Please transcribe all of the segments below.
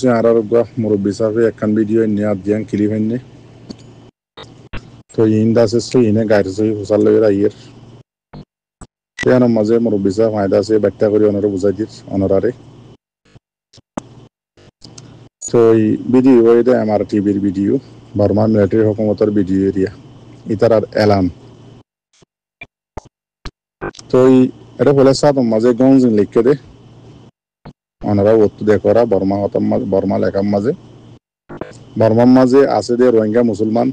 Ararugwa Murubisave একখান video নিয়ে Adiyan clip হইনি তো ইন্দাসে সো ইনে গাইরসে হুসাল লইরা ইয়ের তেন মাঝে মুরব্বিসা ফায়দা আছে ব্যাখ্যা করি অনরে বুঝাই দিস অনরারে তো এই ভিডিও হইতে আমার টিভির ভিডিও বর্মা মিলিটারি হুকুমতের ভিডিও এরিয়া ইতারার এলান তো এটা বলে সাত মাঝে গঞ্জিন লিখে দে অনরা ওত্তু দেখরা বর্মা হতম বর্মা লেখার মাঝে বর্মার মাঝে আছে দে রোহিঙ্গা মুসলমান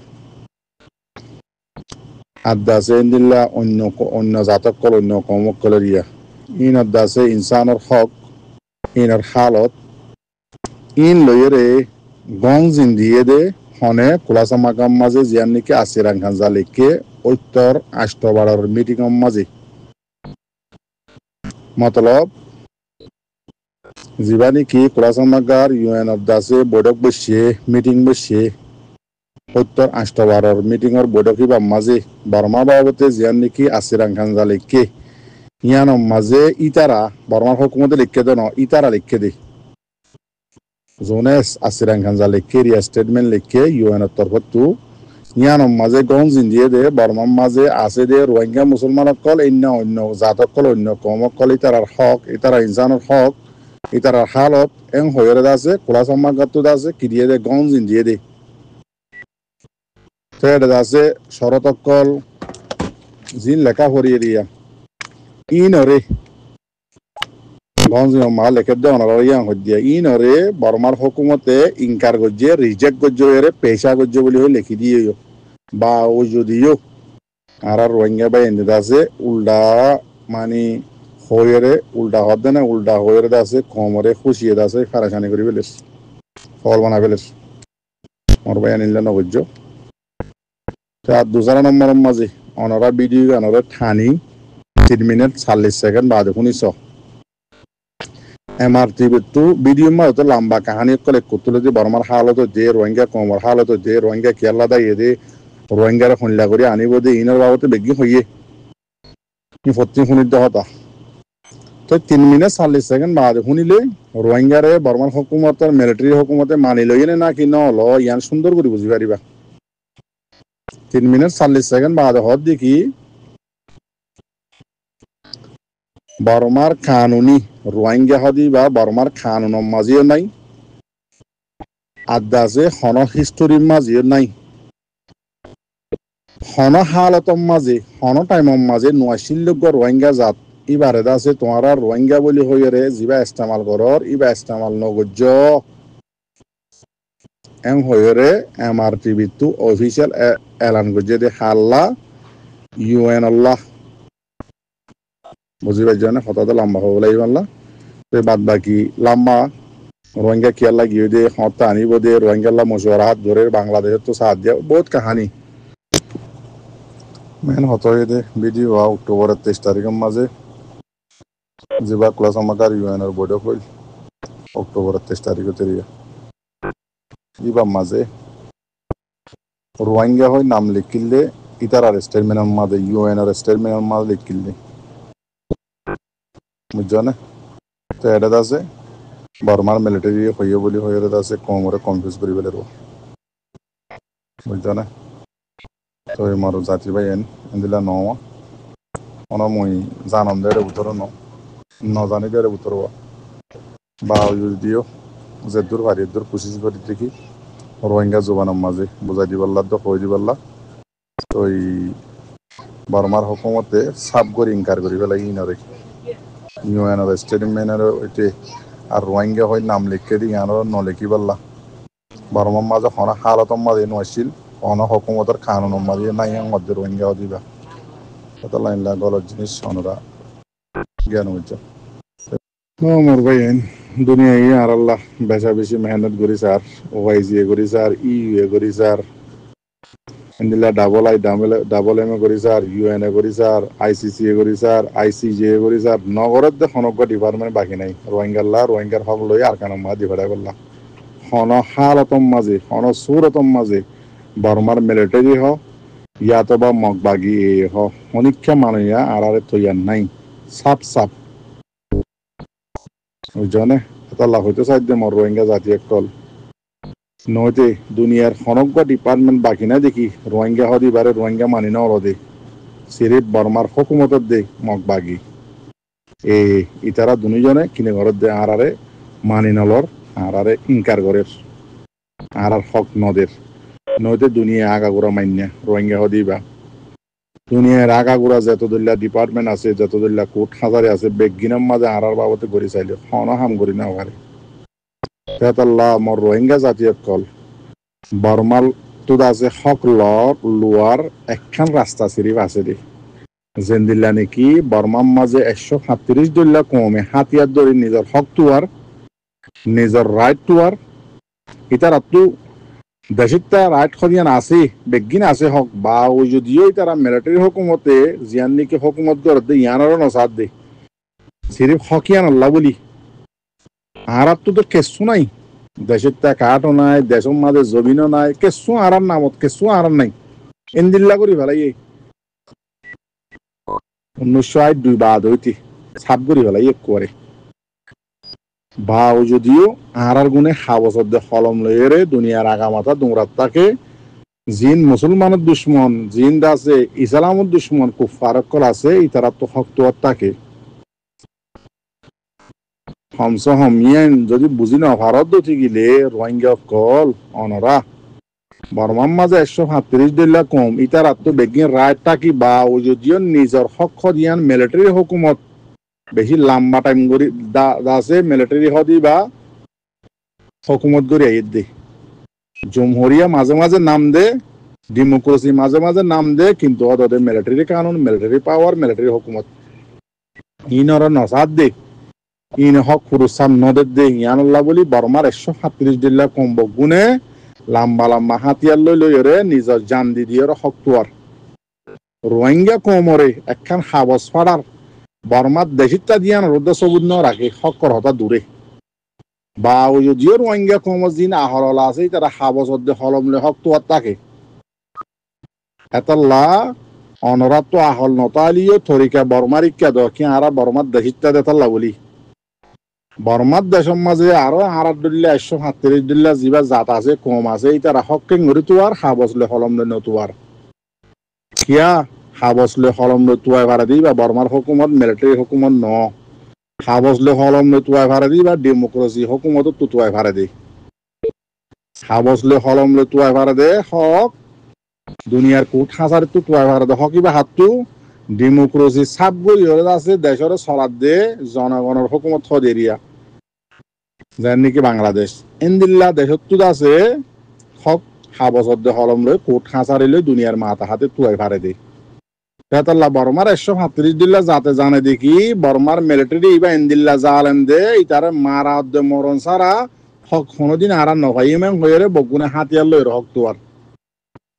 আদাসে ইন্দিল্লা অন্য জাতকল অন্য কমকলের ইয়া ইন আদাসে ইনসানের হক ইনার হালত ইন লইরে গং জিন্দিয়ে দে হনে কুলাসা মাকাম মাঝে জিয়ান নিকে আসিরাং খানজা লিখে উত্তর আষ্টবাড়ার মিটিং মাঝে মতলব জিবানি কি কুলাসা মাগার ইউএন আদাসে বৈঠক বসে মিটিং বসে উত্তর আষ্টবাড়ার মিটিংর বৈঠকি বা মাঝে বর্মা বাবতে জিয়ান নিকি আসিরাং খানজা লিখে ইয়ান মাঝে ইতারা বর্মার হুকুমতে লিখে দেন ইতারা লিখে দে জোনেস আসিরাং খানজা লিখে রিয়া স্টেটমেন্ট লিখে ইউএনের তরফত ইয়ান মাঝে গং জিন্দিয়ে দে বর্মার মাঝে আছে দে রোহিঙ্গা মুসলমান কল অন্য জাতক কল অন্য কমক কল ইতারার হক ইতারা ইনসানের হক ইতারার হালত এং হয়ের আছে কুলাসাম্মা গাতুদ আছে কিরিয়ে দে গং জিন্দিয়ে দে তো এটা আছে শরতকল জিন লেখা হরিয়ে দিয়া ইনরে গঞ্জ মা লেখে দে অনারিয়া হদ্দিয়া ইনরে বর্মার হুকুমতে ইনকার গজ্জে রিজেক্ট গজ্জে এরে পেশা গজ্জে বলি হই লিখি দিয়ে বা ও যদিও আর রোহিঙ্গা বাই এনে আছে উল্টা মানে হয়েরে উল্টা হদ্দে না উল্টা হয়েরে আছে কমরে খুশিয়ে আছে ফারাখানি করি ফেলেছ ফল বানা ফেলেছ মোর বাই আনিলে নগজ্য আর দুসারা নম্বর মাঝে অনরা ভিডিও অনরা ঠানি 3 মিনিট 40 সেকেন্ড বাদে শুনিছ এমআরটি বিটু ভিডিও মা তো লম্বা কাহিনী কলে কুতুলে দি বর্মার হালত দে রোহিঙ্গা কমর হালত দে রোহিঙ্গা কেরালা দা দে রোহিঙ্গার হল্লা করে আনিব দে ইনার বাবতে বেগি হইয়ে নি ফত্তি শুনি দহতা তো 3 মিনিট 40 সেকেন্ড বাদে শুনিলে রোহিঙ্গারে বর্মার হুকুমতের মিলিটারি হুকুমতে মানি লইনে না কি নল ইয়ান সুন্দর করে বুঝি পারিবা 3 মিনিট 40 সেকেন্ড বাদে হদ দেখি বর্মার কানুনি রোহিঙ্গা হদি বা বর্মার কানুন মাঝিও নাই আদাসে হন হিস্টোরির মাঝিও নাই হন হালতম মাঝে হন টাইমম মাঝে নয়াশিল্য রোহিঙ্গা জাত ইবারে আছে তোমার রোহিঙ্গা বলি হইরে যিবা ইস্তেমাল করর ইবা ইস্তেমাল নগজ্য এম হইরে এমআরটিভি টু অফিসিয়াল এলান গজ্জে দে হাল্লা ইউএন আল্লাহ বুঝি পাইছ না হঠাৎ লম্বা হব লাগিব আল্লাহ তো বাদ বাকি লম্বা রোহিঙ্গা কিয়াল্লা গিয়ে দিয়ে হত্যা আনিব দিয়ে রোহিঙ্গাল্লা মশুয়ারা হাত ধরে বাংলাদেশের তো সাথ দিয়া বহুত কাহানি মেন হত দে ভিডিও অক্টোবরের 23 তারিখের মাঝে যেবা ক্লাস আমাকার ইউএনের বৈঠক হইল অক্টোবরের 23 তারিখে তেরিয়া ইবা মাঝে রোহিঙ্গা হয় নাম লিখিলে ইতার স্টেটমেন্টের মাঝে ইউএনের স্টেটমেন্টের মাঝে লিখিলে বুঝছো না তো এটা আছে বর্মার মিলিটারি হইয়ে বলি হয়ে আছে কমরে কনফিউজ করি পেলে বুঝছো না তো আমার জাতি ভাই এনদিলা নওয়া অনা মই জানাম দে উত্তর নজানি দে উত্তর বা যদিও যে দূর ভারি দূর কোশিশ করি দেখি রোহিঙ্গা জোবানের মাঝে বুঝাই দিবাল্লা তো কই দিবাল্লা তো বর্মার হুকুমতে সাব করে ইনকার করি পেলাই ইনরে ইউএনের স্টেটমেন্টের ওইটে আর রোহিঙ্গা হয় নাম লিখে দি ইয়ানোর নলেখি পাল্লা বর্মার মাঝে হন হালতর মাঝে নয়ছিল হন হুকুমতের কানুনের মাঝে নাই মধ্যে রোহিঙ্গা দিবা কত লাইন গলত জিনিস অনরা জ্ঞান হচ্ছে মোর ভাই দুনিয়া ইয়ে আর আল্লাহ বেশা বেশি মেহনত করি স্যার ওয়াইজি করি স্যার ইউ করি স্যার ইন্দিলা ডাবল এম এ করি স্যার ইউএন এ করি স্যার আইসিসি এ করি স্যার আইসিজে এ করি স্যার নগরত দে সমগ্র ডিপার্টমেন্ট বাকি নাই রোহিঙ্গার হক লই আর কানো মা দিভাড়া করলা হন হালতম মাঝে হন সুরতম মাঝে বর্মার মিলিটারি হ ইয়াতো বা মগবাগি এ হ অনিক্ষা মানুয়া আর তৈয়ার নাই সাপ বুঝছনে তাল্লা হইতে চাইতে মর রোহিঙ্গা জাতি একল নইতে দুনিয়ার হনজ্ঞ ডিপার্টমেন্ট বাকি না দেখি রোহিঙ্গা হদি বারে রোহিঙ্গা মানি না দে সিরিপ বর্মার হকুমতত দে মগ বাগি এ ইতারা দুজনে কিনে ঘরত দে আরে মানি নলর আরে ইনকার গরের আর হক নদের নইতে দুনিয়া আগাগোড়া মান্যা রোহিঙ্গা হদি বা দুনিয়ার আগাগোড়া যতদুল্লা ডিপার্টমেন্ট আছে যতদুল্লা কোর্ট হাজারে আছে বেগিনাম মাঝে আরার বাবতে গড়ি চাইলে হন হাম করি না পারে তেতাল্লা মর রোহিঙ্গা জাতীয় কল বর্মাল তুদ আছে হক লোয়ার একখান রাস্তা সিরিপ আছে দে জেন্দিল্লা নাকি বর্মার মাঝে 137 দল্লা কমে হাতিয়ার ধরে নিজের হক তুয়ার নিজের রাইট তুয়ার ইতার আত্মু দেশিতা রাইট খরিয়ান আছে বেগিন আছে হক বা ওই যদিও তারা মিলিটারি হুকুমতে জিয়ান নাকি হুকুমত করে দে ইয়ানারও নসাদ দে সিরিপ হকিয়ান আল্লাহ বলি আর তো কেসু নাই দেশের তা কাঠও নাই দেশের মাঝে জমিনও নাই কেসু আরার নামত কেসু আরার নাই এন্দিল্লা করি ফেলাই 1902 বাদ হইতি সাপ করি ফেলাই করে বা ও যদিও আরার গুণে হাবসদ হলম লইরে দুনিয়ার আগামাতা দুমরাত তাকে জিন মুসলমানের দুশ্মন জিন আছে ইসলামের দুশ্মন কুফারকল আছে ইতারা তো হকতুয়ার তাকে হমস হমিয়েন যদি বুঝি না ভারত দতি গিলে রোহিঙ্গা কল অনরা বর্মার মাঝে 137 দিল্লা কম ইতার আত্ম বেগিন রায় তাকি বা ও যদিও নিজের হক দিয়ান মিলিটারি হুকুমত বেশি লম্বা টাইম করি আছে মিলিটারি হদি বা হুকুমত করি আইত দে জমহরিয়া মাঝে মাঝে নাম দে ডেমোক্রেসি মাঝে মাঝে নাম দে কিন্তু ওদের মিলিটারি কানুন মিলিটারি পাওয়ার মিলিটারি হুকুমত ইনর নসাদ দে ইন হক ফুরুসাম নদের দে ইয়ানুল্লাহ বলি বর্মার 137 দিল্লা কম গুনে লম্বা লম্বা হাতিয়ার লই রে নিজের জান দি দিয়ে হক তুয়ার রোহিঙ্গা কমরে একখান হাবস ফাড়ার বর্মার দেশিতা দিয়ান রোদ সবুজ ন রাখে হকর হতা দূরে বা ওই যদিও রোহিঙ্গা কমর দিন আহরলা আছে তারা হাবসদ্দে হলমলে হক তুয়ার তাকে এতাল্লা অনরাত তো আহল নতালিও থরিকা বর্মার ইক্কা দকি আরা বর্মার দেশিতা দেতাল্লা বলি বর্মার দেশের মাঝে আরো আরাত দিল্লা 137 দিল্লা যিবা জাত আছে কম আছে তারা হককে গড়ি তুয়ার হাবসলে হলমলে নতুয়ার কিয়া হাবসলে হলমলে তুয়াই ভাড়া দি বা বর্মার হুকুমত মিলিটারি হুকুমত ন হাবসলে হলমলে তুয়াই ভাড়া দি বা ডেমোক্রেসি হুকুমত তুয়াই ভাড়া দি হাবসলে হলমলে তুয়াই ভাড়া দে হক দুনিয়ার কোট হাজার তুয়াই ভাড়া দে হকিবা হাতু ডেমোক্রেসি সাব গড়ি হলে আছে দেশের সরাদ দে জনগণের হুকুমত হদেরিয়া যেন নাকি বাংলাদেশ ইন্দিল্লা দেশত আছে হক হাবসদ্দে হলমলে কোট হাজারিলে দুনিয়ার মাথা হাতে তুয়াই ভাড়া দে তেতাল্লা বর্মার 137 দিল্লা যাতে জানে দেখি বর্মার মিলিটারি ইবা ইন্দিল্লা জালেন দে ইতারে মারা অদ্দে মরণ সারা হক কোনোদিন আরা নভাইমেন হয়ে বগুনে হাতিয়ার লই হক তুয়ার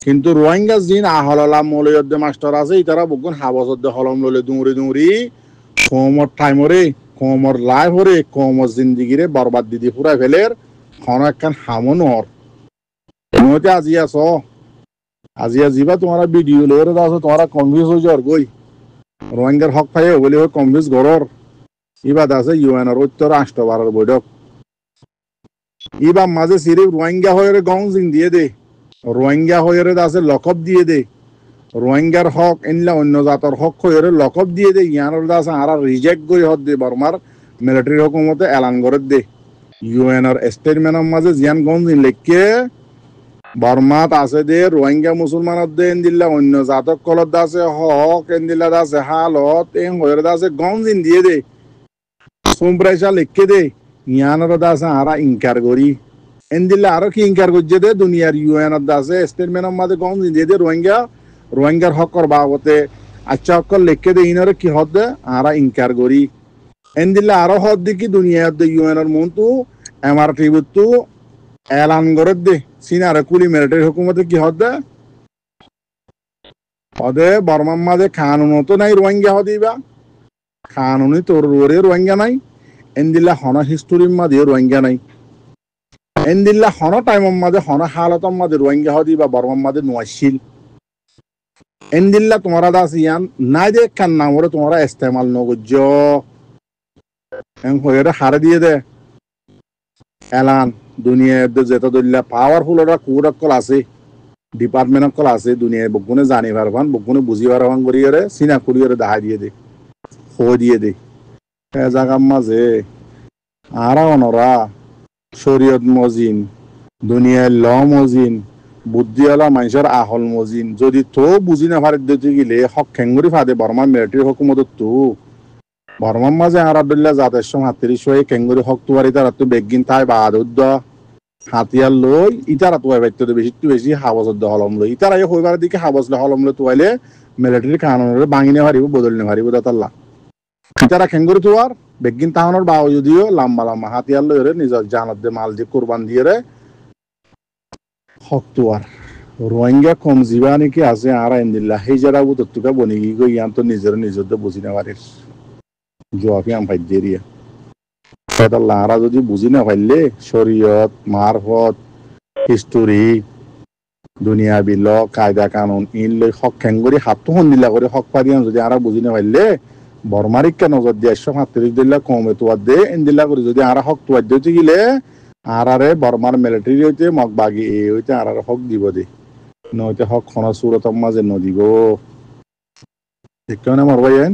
কিন্তু রোহিঙ্গা জিন আহললা মলয়দ্দে মাস্টার আছে ইতারা বগুন হাবসদ্দে হলম লইলে দুঁড়ি দুঁড়ি কমর টাইমরে কমর লাইফ হরে কমর জিন্দিগিরে বরবাদ দিদি পুরাই ফেলের খন একখান হামন হর নইতে আজি আছ আজিয়া যিবা তোমারা ভিডিও লইরে আছো তোমারা কনফিউজ হয়ে যাওয়ার গই রোহিঙ্গার হক পাই বলে কনফিউজ গরর ইবাদ আছে ইউএনর উত্তর রাষ্ট্রবারের বৈঠক ইবা মাঝে সিরিপ রোহিঙ্গা হয়ে গং জিং দিয়ে দে রোহিঙ্গা হয়ে আছে লকব দিয়ে দে রোহিঙ্গার হক এনলা অন্য জাতর হক হয়ে লকব দিয়ে দে ইয়ানোর আছে আর রিজেক্ট করে হত দে বর্মার মিলিটারি হুকুমতে এলান করে দে ইউএনর স্টেটমেন্টের মাঝে জিয়ান গং জিং লেখকে বর্মাত আছে দে রোহিঙ্গা মুসলমানত দে এনদিল্লা অন্য জাতক কলত আছে হক এনদিল্লা আছে হালত এন হয়ে আছে গং জিং দিয়ে দে সোমপ্রাইসা লেখকে দে ইয়ানোর আছে আর ইনকার করি এনদিল্লা আরো কি ইনকার করছে দে দুনিয়ার ইউএনর আছে স্টেটমেন্টের মাঝে গং জিং দিয়ে দে রোহিঙ্গার হকর বাবতে আচ্ছা হকর লেখকে দে ইনরে কি হদ দে আর ইনকার করি এনদিল্লা আরো হদ দেখি দুনিয়ার দে ইউএনর মন্তু এমআরটি বুতু এলান করে দে সিনারে কুলি মিলিটারি হুকুমতে কি হদ দে হদে বর্মার মাঝে কানুনও তো নাই রোহিঙ্গা হদিবা কানুনি তোর রোহিঙ্গা নাই এনদিল্লা হন হিস্টোরির মাঝে রোহিঙ্গা নাই এনদিল্লা হন টাইমের মাঝে হন হালতর মাঝে রোহিঙ্গা হদিবা বর্মার মাঝে নোয়াইছিল এনদিল্লা তোমারা দাস ইয়ান নাই দে কান নামরে তোমরা ইস্তেমাল নগজ্য হয়ে হারে দিয়ে দে এলান দুনিয়ার যেটা দলিয়া পাওয়ারফুল ওরা কুড় কল আছে ডিপার্টমেন্ট কল আছে দুনিয়ায় বগুনে জানি পারবান বগুনে বুঝি পারবান করিয়ারে চিনা করিয়ারে দেখা দিয়ে দে হয়ে দিয়ে দে জাগার মাঝে আরা অনরা শরীয়ত মজিন দুনিয়ার ল মজিন বুদ্ধিওয়ালা মানুষের আহল মজিন যদি তো বুঝি না পারে দিতে গেলে হক খেঙ্গুরি ফাদে বর্মা মিলিটারি হুকুমত তো বর্মার মাঝে আরাদুল্লাহ জাতের সম হাতির সই খেঙ্গুরি হক তুয়ারি তারা তো বেগিন তাই বাদ উদ্দ হাতিয়ার লই ইতারা তো বাইতে বেশি বেশি হাবজত হলম লই ইতারা এই হইবার দিকে হাবজলে হলম লই তুয়াইলে মিলিটারি কানুনের বাঙিনে পারিব বদলনে পারিব দাতাল্লাহ ইতারা খেঙ্গুরি তুয়ার বেগিন তাহনের বাও যদিও লাম্বা লাম্বা হাতিয়ার লই রে নিজের জানত দে মাল দিয়ে কোরবান দিয়ে রে হক তুয়ার রোহিঙ্গা কম জীবা নাকি আছে আর ইন্দিল্লা সেই যারা তত্তুকা বনি গই ইয়ান তো নিজের নিজের বুঝি না পারিস জোয়াফি আম ফাইদ দিয়ে লাহারা যদি বুঝি না পারলে শরীয়ত মারফত হিস্টোরি দুনিয়া বিল কায়দা কানুন ইন লই হক খেঙ্গুরি হাতটো সন্দিলা করে হক পারিয়ান যদি আরা বুঝি না পারলে বর্মারিককে নজর দিয়ে 137 দিল্লা কমে তোয়ার দে ইন্দিল্লা করে যদি আরা হক তোয়ার দিতে গেলে আরারে বর্মার মিলিটারি হইতে মগ বাগি এ হইতে আরারে হক দিব দে নইতে হক খনা সুরত মাঝে নদী গো ঠিক না মার ভাইয়েন